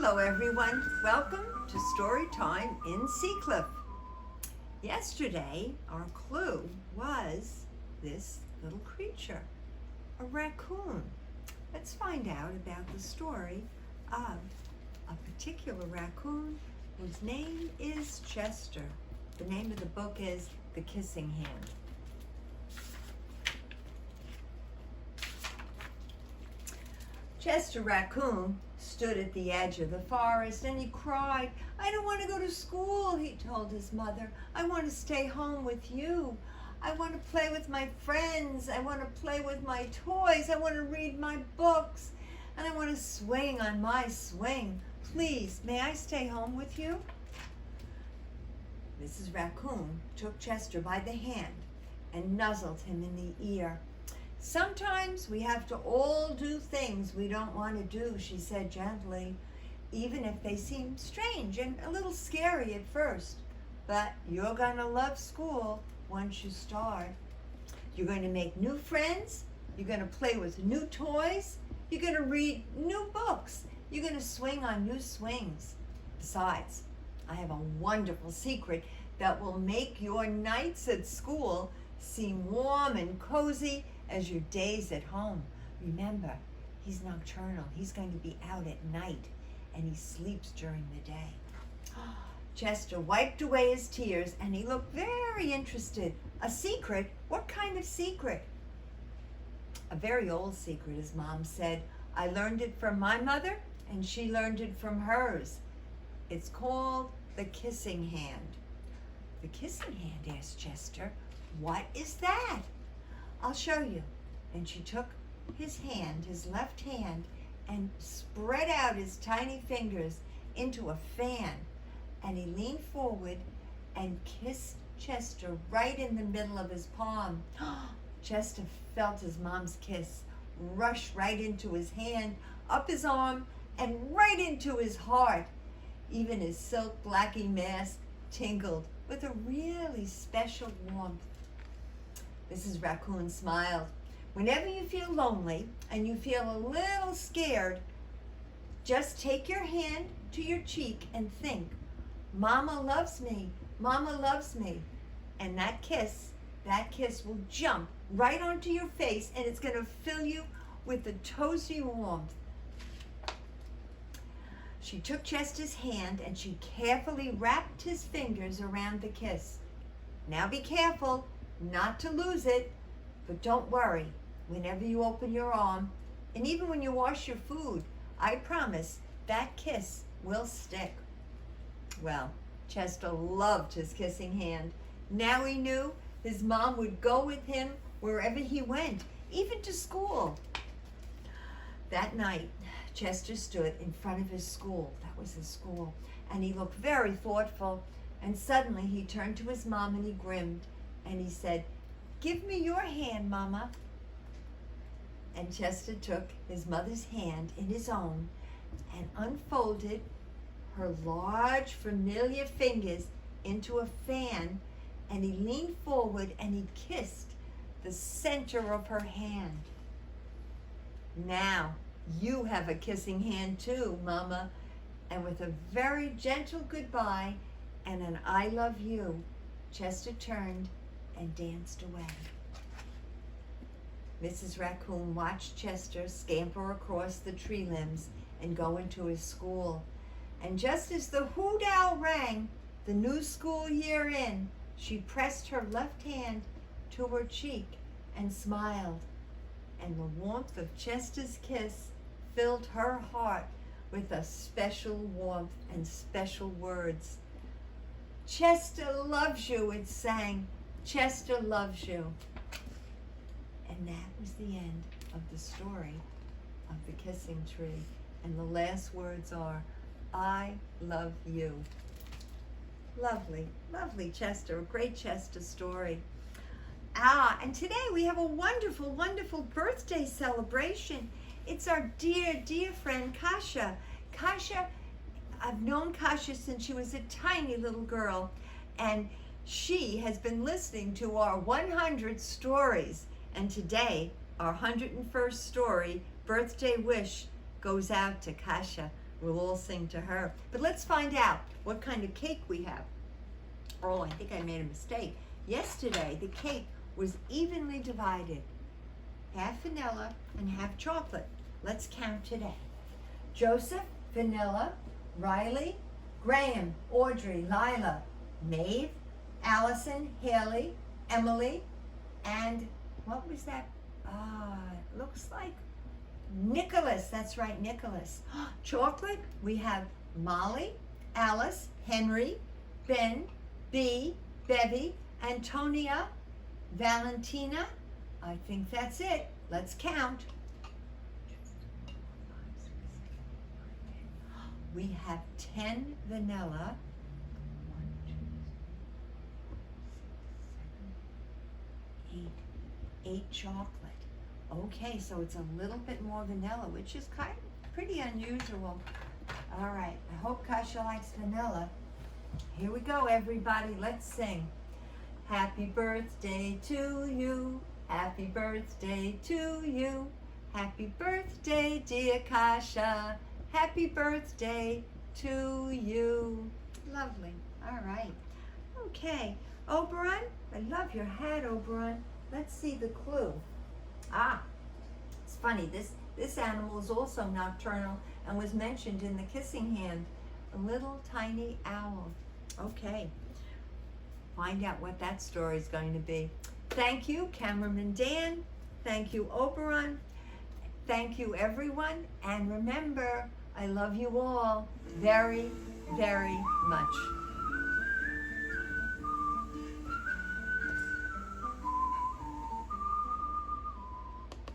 Hello everyone, welcome to Story Time in Seacliff. Yesterday our clue was this little creature, a raccoon. Let's find out about the story of a particular raccoon whose name is Chester. The name of the book is The Kissing Hand. Chester Raccoon stood at the edge of the forest and he cried, "I don't want to go to school," he told his mother. "I want to stay home with you. I want to play with my friends. I want to play with my toys. I want to read my books. And I want to swing on my swing. Please, may I stay home with you?" Mrs. Raccoon took Chester by the hand and nuzzled him in the ear. "Sometimes we have to all do things we don't want to do," she said gently, "even if they seem strange and a little scary at first. But you're going to love school once you start. You're going to make new friends. You're going to play with new toys. You're going to read new books. You're going to swing on new swings. Besides, I have a wonderful secret that will make your nights at school seem warm and cozy as your days at home. Remember, he's nocturnal. He's going to be out at night, and he sleeps during the day." Chester wiped away his tears, and he looked very interested. "A secret? What kind of secret?" "A very old secret," his mom said. "I learned it from my mother, and she learned it from hers. It's called the kissing hand." "The kissing hand?" asked Chester. "What is that?" "I'll show you." And she took his hand, his left hand, and spread out his tiny fingers into a fan. And he leaned forward and kissed Chester right in the middle of his palm. Chester felt his mom's kiss rush right into his hand, up his arm, and right into his heart. Even his silk blackie mask tingled with a really special warmth. Mrs. Raccoon smiled. "Whenever you feel lonely and you feel a little scared, just take your hand to your cheek and think, 'Mama loves me, Mama loves me.' And that kiss will jump right onto your face, and it's going to fill you with the toasty warmth." She took Chester's hand and she carefully wrapped his fingers around the kiss. "Now be careful not to lose it, but don't worry. Whenever you open your arm, and even when you wash your food, I promise that kiss will stick." Well, Chester loved his kissing hand. Now he knew his mom would go with him wherever he went, even to school. That night, Chester stood in front of his school. That was his school. And he looked very thoughtful. And suddenly he turned to his mom and he grinned. And he said, "Give me your hand, Mama." And Chester took his mother's hand in his own and unfolded her large, familiar fingers into a fan, and he leaned forward and he kissed the center of her hand. "Now you have a kissing hand too, Mama." And with a very gentle goodbye and an "I love you," Chester turned and danced away. Mrs. Raccoon watched Chester scamper across the tree limbs and go into his school. And just as the hoot owl rang, the new school year in, she pressed her left hand to her cheek and smiled. And the warmth of Chester's kiss filled her heart with a special warmth and special words. "Chester loves you," it sang. "Chester loves you." And that was the end of the story of the kissing tree. And the last words are, "I love you." Lovely, lovely Chester, a great Chester story. And today we have a wonderful, wonderful birthday celebration. It's our dear, dear friend, Kasia. Kasia, I've known Kasia since she was a tiny little girl, and she has been listening to our 100 stories. And today, our 101st story, birthday wish, goes out to Kasia. We'll all sing to her. But let's find out what kind of cake we have. Oh, I think I made a mistake. Yesterday, the cake was evenly divided. Half vanilla and half chocolate. Let's count today. Joseph, vanilla. Riley, Graham, Audrey, Lila, Maeve, Allison, Haley, Emily, and what was that? Looks like Nicholas. That's right, Nicholas. Chocolate, we have Molly, Alice, Henry, Ben, Bee, Bevy, Antonia, Valentina. I think that's it. Let's count. We have 10 vanilla. 8 chocolate. Okay, so it's a little bit more vanilla, which is kind of pretty unusual. All right, I hope Kasha likes vanilla. Here we go, everybody. Let's sing. Happy birthday to you. Happy birthday to you. Happy birthday, dear Kasha. Happy birthday to you. Lovely. All right. Okay. Oberon, I love your hat, Oberon. Let's see the clue. It's funny. This animal is also nocturnal and was mentioned in the kissing hand. A little tiny owl. Okay. Find out what that story is going to be. Thank you, Cameraman Dan. Thank you, Oberon. Thank you, everyone. And remember, I love you all very, very much.